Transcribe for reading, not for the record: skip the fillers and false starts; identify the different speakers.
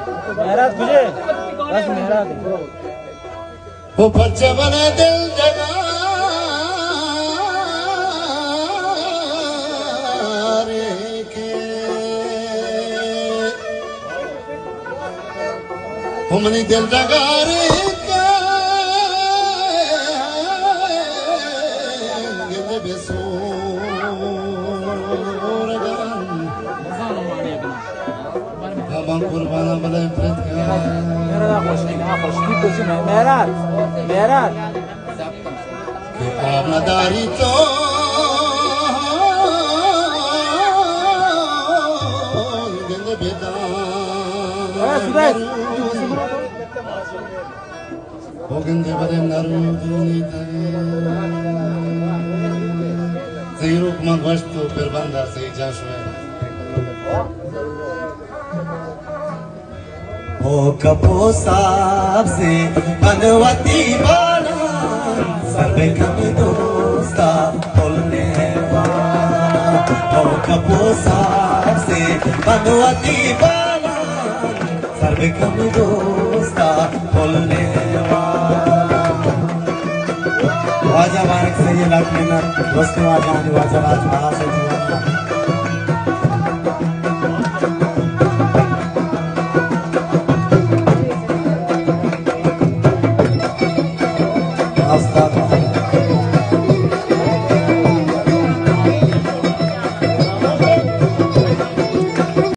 Speaker 1: मेहराज तुझे बस मेहराज
Speaker 2: वो बच्चा बना दिल जगा हमने दिल जगारे कुर्बाना बले
Speaker 1: मेरा खुश नहीं तो से मेहराज मेहराज
Speaker 2: के आमदारी तो गंदे बेदा वो गंदे बले नरूदुनी तगे ज़ीरो कुमा वस्तु पर बंदा सही जाशुए
Speaker 3: ओ कपोसाब से बनवती बालान सर्वे कम दोस्ता बोलने वाला ओ कपोसाब से बनवती बालान सर्वे कम दोस्ता बोलने वाला वाजा मार्ग से ये लक्ष्मण दोस्तों वाजा वाजा राजमहा से जीवन